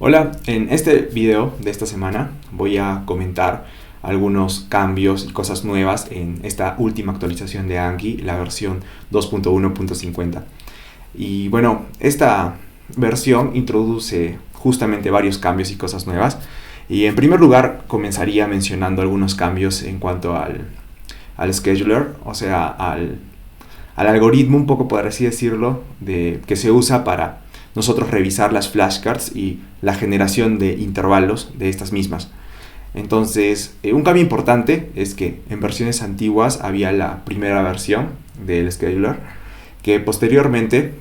Hola, en este video de esta semana voy a comentar algunos cambios y cosas nuevas en esta última actualización de Anki, la versión 2.1.50. Y bueno, esta versión introduce justamente varios cambios y cosas nuevas. Y en primer lugar comenzaría mencionando algunos cambios en cuanto al scheduler, o sea, al algoritmo, un poco por así decirlo, que se usa para nosotros revisar las flashcards y la generación de intervalos de estas mismas. Entonces, un cambio importante es que en versiones antiguas había la primera versión del scheduler, que posteriormente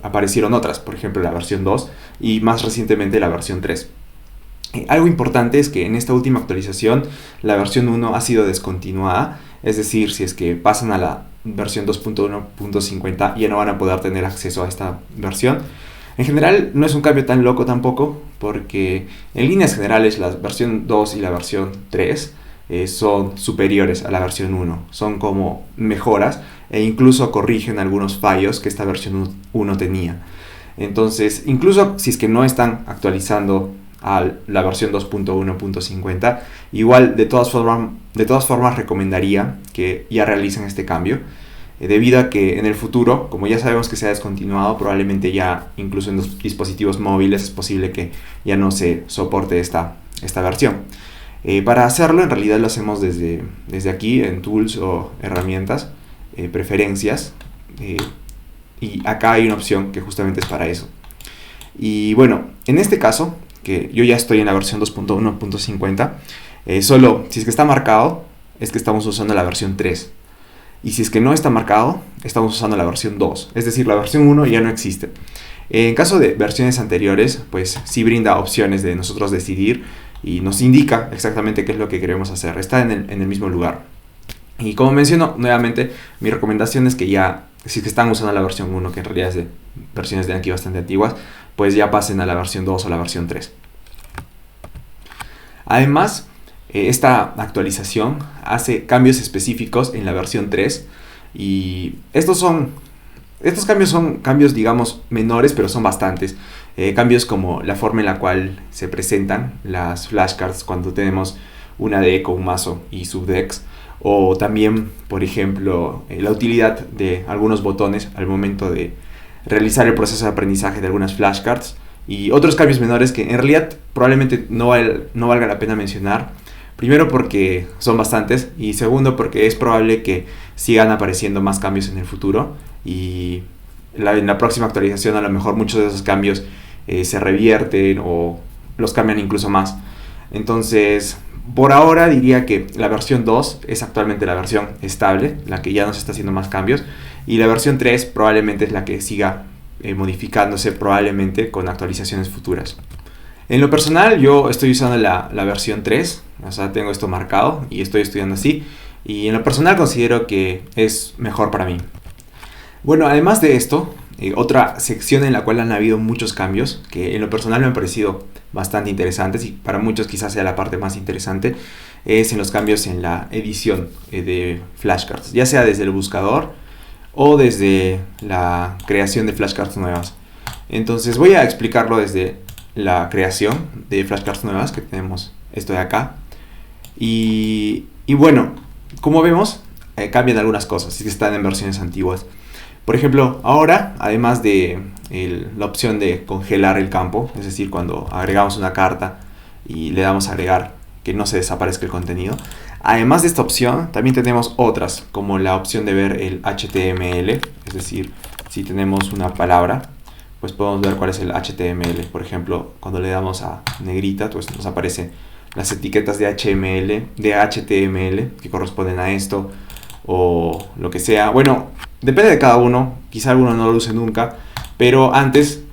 aparecieron otras, por ejemplo la versión 2 y más recientemente la versión 3. Algo importante es que en esta última actualización la versión 1 ha sido descontinuada, es decir, si es que pasan a la versión 2.1.50 ya no van a poder tener acceso a esta versión. En general no es un cambio tan loco tampoco, porque en líneas generales la versión 2 y la versión 3 son superiores a la versión 1, son como mejoras e incluso corrigen algunos fallos que esta versión 1 tenía. Entonces, incluso si es que no están actualizando a la versión 2.1.50, igual de todas formas recomendaría que ya realicen este cambio, debido a que en el futuro, como ya sabemos que se ha descontinuado, probablemente ya incluso en los dispositivos móviles es posible que ya no se soporte esta versión. Para hacerlo en realidad lo hacemos desde aquí en Tools o Herramientas, Preferencias, y acá hay una opción que justamente es para eso. Y bueno, en este caso, que yo ya estoy en la versión 2.1.50, solo si es que está marcado es que estamos usando la versión 3. Y si es que no está marcado, estamos usando la versión 2. Es decir, la versión 1 ya no existe. En caso de versiones anteriores, pues sí brinda opciones de nosotros decidir y nos indica exactamente qué es lo que queremos hacer. Está en el mismo lugar. Y como menciono nuevamente, mi recomendación es que ya, si es que están usando la versión 1, que en realidad es de versiones de aquí bastante antiguas, pues ya pasen a la versión 2 o la versión 3. Además, esta actualización hace cambios específicos en la versión 3 y estos cambios son cambios, digamos, menores, pero son bastantes. Cambios como la forma en la cual se presentan las flashcards cuando tenemos una deck o un mazo y subdecks, o también, por ejemplo, la utilidad de algunos botones al momento de realizar el proceso de aprendizaje de algunas flashcards, y otros cambios menores que en realidad probablemente no valga la pena mencionar. Primero porque son bastantes y segundo porque es probable que sigan apareciendo más cambios en el futuro y en la próxima actualización a lo mejor muchos de esos cambios se revierten o los cambian incluso más. Entonces, por ahora diría que la versión 2 es actualmente la versión estable, la que ya no se está haciendo más cambios, y la versión 3 probablemente es la que siga modificándose probablemente con actualizaciones futuras. En lo personal yo estoy usando la versión 3, o sea, tengo esto marcado y estoy estudiando así, y en lo personal considero que es mejor para mí. Bueno, además de esto, otra sección en la cual han habido muchos cambios, que en lo personal me han parecido bastante interesantes y para muchos quizás sea la parte más interesante, es en los cambios en la edición de flashcards, ya sea desde el buscador o desde la creación de flashcards nuevas. Entonces voy a explicarlo desde la creación de flashcards nuevas, que tenemos esto de acá. Y bueno, como vemos, cambian algunas cosas si están en versiones antiguas. Por ejemplo, ahora, además de la opción de congelar el campo, es decir, cuando agregamos una carta y le damos a agregar que no se desaparezca el contenido, además de esta opción, también tenemos otras, como la opción de ver el HTML, es decir, si tenemos una palabra, pues podemos ver cuál es el HTML. Por ejemplo, cuando le damos a negrita, pues nos aparecen las etiquetas de HTML que corresponden a esto o lo que sea. Bueno, depende de cada uno, quizá alguno no lo use nunca, pero antes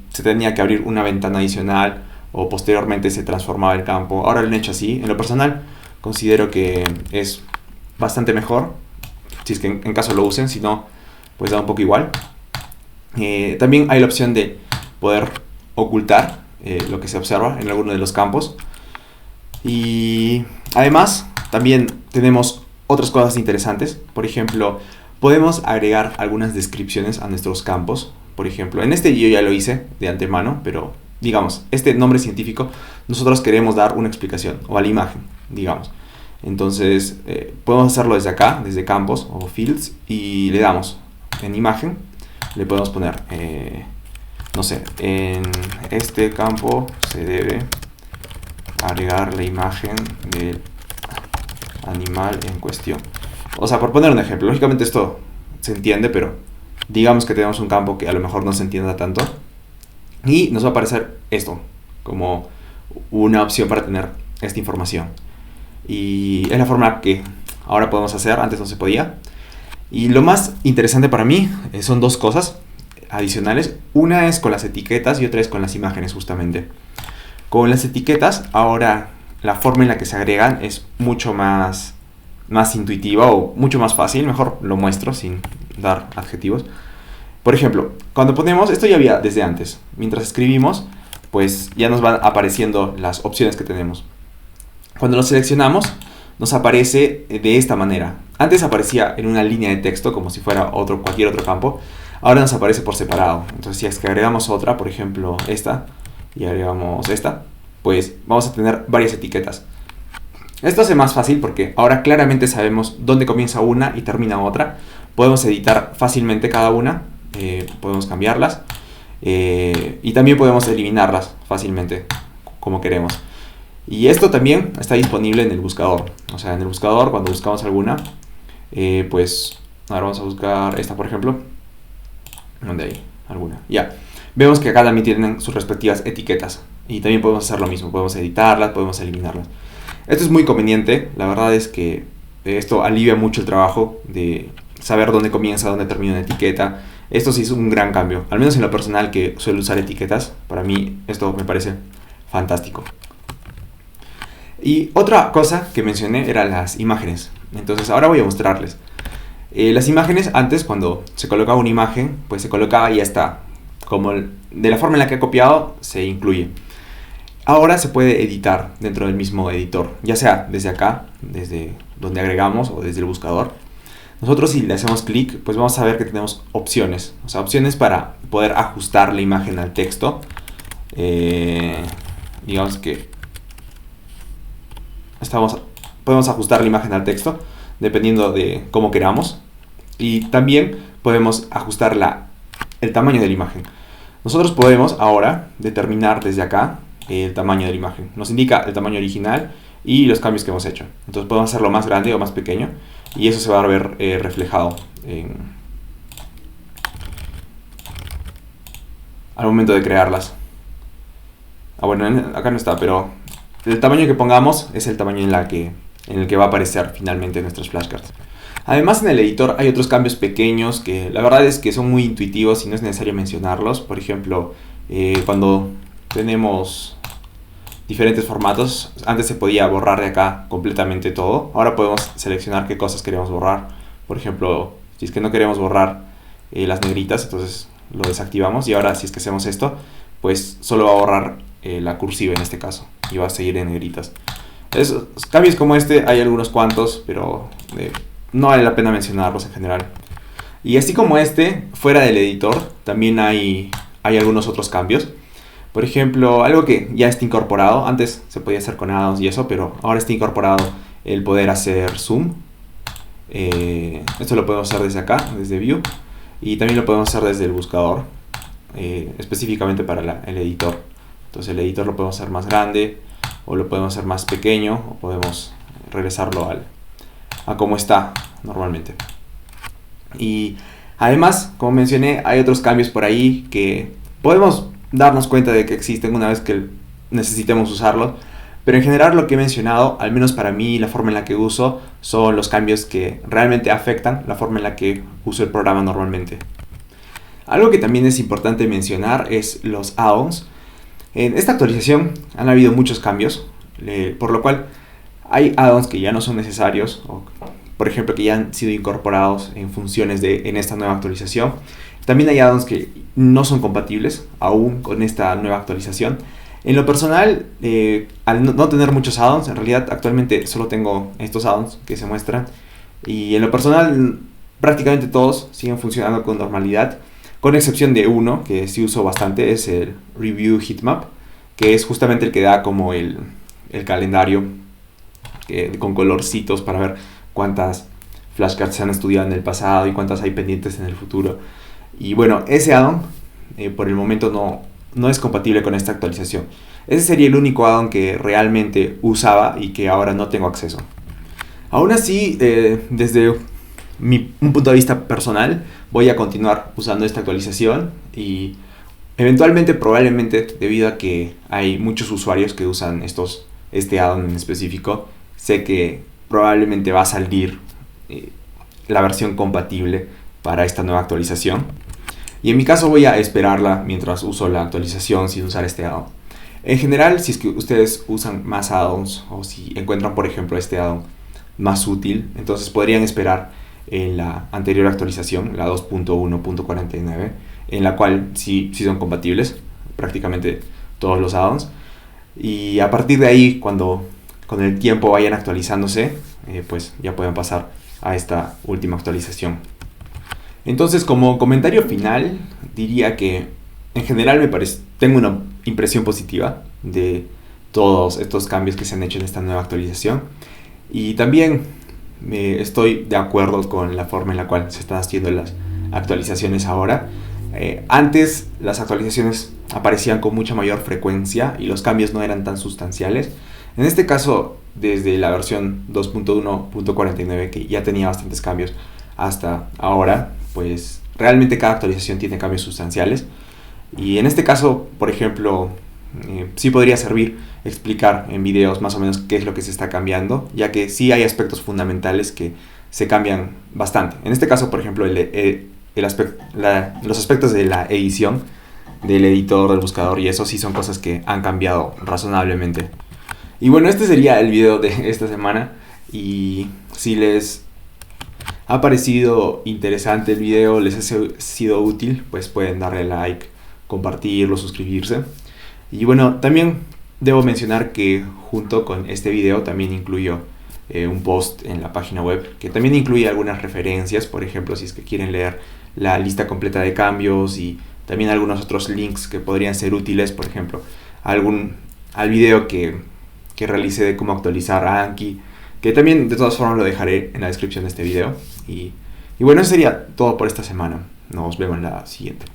se tenía que abrir una ventana adicional o posteriormente se transformaba el campo. Ahora lo han hecho así. En lo personal considero que es bastante mejor, si es que en caso lo usen, si no, pues da un poco igual. También hay la opción de poder ocultar lo que se observa en alguno de los campos. Y además también tenemos otras cosas interesantes. Por ejemplo, podemos agregar algunas descripciones a nuestros campos. Por ejemplo, en este yo ya lo hice de antemano, pero digamos, este nombre científico, nosotros queremos dar una explicación, o a la imagen, digamos. Entonces, podemos hacerlo desde acá, desde campos o fields, y le damos en imagen, le podemos poner, no sé, en este campo se debe agregar la imagen del animal en cuestión. O sea, por poner un ejemplo, lógicamente esto se entiende, pero digamos que tenemos un campo que a lo mejor no se entienda tanto, y nos va a aparecer esto como una opción para tener esta información. Y es la forma que ahora podemos hacer, antes no se podía. Y lo más interesante para mí son dos cosas adicionales. Una es con las etiquetas y otra es con las imágenes, justamente. Con las etiquetas, ahora la forma en la que se agregan es mucho más intuitiva o mucho más fácil. Mejor lo muestro sin dar adjetivos. Por ejemplo, cuando ponemos, esto ya había desde antes, mientras escribimos, pues ya nos van apareciendo las opciones que tenemos. Cuando lo seleccionamos, nos aparece de esta manera. Antes aparecía en una línea de texto, como si fuera cualquier otro campo. Ahora nos aparece por separado. Entonces, si es que agregamos otra, por ejemplo esta, y agregamos esta, pues vamos a tener varias etiquetas. Esto hace más fácil porque ahora claramente sabemos dónde comienza una y termina otra. Podemos editar fácilmente cada una, podemos cambiarlas, y también podemos eliminarlas fácilmente, como queremos. Y esto también está disponible en el buscador. O sea, en el buscador, cuando buscamos alguna, pues ahora vamos a buscar esta, por ejemplo. ¿Dónde hay? Alguna. Ya. Vemos que acá también tienen sus respectivas etiquetas. Y también podemos hacer lo mismo. Podemos editarlas, podemos eliminarlas. Esto es muy conveniente. La verdad es que esto alivia mucho el trabajo de saber dónde comienza, dónde termina una etiqueta. Esto sí es un gran cambio. Al menos en lo personal, que suelo usar etiquetas. Para mí esto me parece fantástico. Y otra cosa que mencioné eran las imágenes. Entonces ahora voy a mostrarles. Las imágenes, antes cuando se colocaba una imagen, pues se colocaba y ya está. Como de la forma en la que he copiado, se incluye. Ahora se puede editar dentro del mismo editor. Ya sea desde acá, desde donde agregamos o desde el buscador. Nosotros si le hacemos clic, pues vamos a ver que tenemos opciones. O sea, opciones para poder ajustar la imagen al texto. Digamos que podemos ajustar la imagen al texto dependiendo de cómo queramos, y también podemos ajustar el tamaño de la imagen. Nosotros podemos ahora determinar desde acá el tamaño de la imagen. Nos indica el tamaño original y los cambios que hemos hecho. Entonces podemos hacerlo más grande o más pequeño y eso se va a ver reflejado al momento de crearlas. Bueno, acá no está, pero el tamaño que pongamos es el tamaño en el que va a aparecer finalmente nuestros flashcards. Además, en el editor hay otros cambios pequeños que la verdad es que son muy intuitivos y no es necesario mencionarlos. Por ejemplo, cuando tenemos diferentes formatos, antes se podía borrar de acá completamente todo. Ahora podemos seleccionar qué cosas queremos borrar. Por ejemplo, si es que no queremos borrar las negritas, entonces lo desactivamos. Y ahora si es que hacemos esto, pues solo va a borrar la cursiva en este caso y va a seguir en negritas. Cambios como este hay algunos cuantos, pero no vale la pena mencionarlos en general. Y así como este, fuera del editor, también hay algunos otros cambios. Por ejemplo, algo que ya está incorporado. Antes se podía hacer con add-ons y eso, pero ahora está incorporado el poder hacer zoom. Esto lo podemos hacer desde acá, desde View. Y también lo podemos hacer desde el buscador, específicamente para el editor. Entonces el editor lo podemos hacer más grande, o lo podemos hacer más pequeño, o podemos regresarlo a como está normalmente. Y además, como mencioné, hay otros cambios por ahí que podemos darnos cuenta de que existen una vez que necesitemos usarlos. Pero en general lo que he mencionado, al menos para mí, la forma en la que uso, son los cambios que realmente afectan la forma en la que uso el programa normalmente. Algo que también es importante mencionar es los add-ons. En esta actualización han habido muchos cambios, por lo cual hay add-ons que ya no son necesarios, o por ejemplo que ya han sido incorporados en funciones en esta nueva actualización. También hay add-ons que no son compatibles aún con esta nueva actualización. En lo personal, al no tener muchos add-ons, en realidad actualmente solo tengo estos add-ons que se muestran. Y en lo personal, prácticamente todos siguen funcionando con normalidad, con excepción de uno que sí uso bastante, es el Review Heatmap. que es justamente el que da como el calendario con colorcitos para ver cuántas flashcards se han estudiado en el pasado y cuántas hay pendientes en el futuro. Y bueno, ese addon por el momento no es compatible con esta actualización. Ese sería el único addon que realmente usaba y que ahora no tengo acceso. Aún así, desde un punto de vista personal, voy a continuar usando esta actualización y eventualmente, probablemente, debido a que hay muchos usuarios que usan este addon en específico, sé que probablemente va a salir la versión compatible para esta nueva actualización. Y en mi caso voy a esperarla mientras uso la actualización sin usar este addon. En general, si es que ustedes usan más addons o si encuentran, por ejemplo, este addon más útil, entonces podrían esperar en la anterior actualización, la 2.1.49, en la cual sí son compatibles prácticamente todos los addons. Y a partir de ahí, cuando con el tiempo vayan actualizándose, pues ya pueden pasar a esta última actualización. Entonces, como comentario final, diría que en general tengo una impresión positiva de todos estos cambios que se han hecho en esta nueva actualización. Y también estoy de acuerdo con la forma en la cual se están haciendo las actualizaciones ahora. Antes las actualizaciones aparecían con mucha mayor frecuencia y los cambios no eran tan sustanciales. En este caso, desde la versión 2.1.49, que ya tenía bastantes cambios, hasta ahora, pues realmente cada actualización tiene cambios sustanciales. Y en este caso, por ejemplo, sí podría servir explicar en videos más o menos qué es lo que se está cambiando, ya que sí hay aspectos fundamentales que se cambian bastante. En este caso, por ejemplo, los aspectos de la edición, del editor, del buscador, y eso sí son cosas que han cambiado razonablemente. Y bueno, este sería el video de esta semana. Y si les ha parecido interesante el video, les ha sido útil, pues pueden darle like, compartirlo, suscribirse. Y bueno, también debo mencionar que junto con este video también incluyo un post en la página web que también incluye algunas referencias, por ejemplo, si es que quieren leer la lista completa de cambios y también algunos otros links que podrían ser útiles, por ejemplo, al video que realicé de cómo actualizar a Anki, que también de todas formas lo dejaré en la descripción de este video. Y bueno, eso sería todo por esta semana. Nos vemos en la siguiente.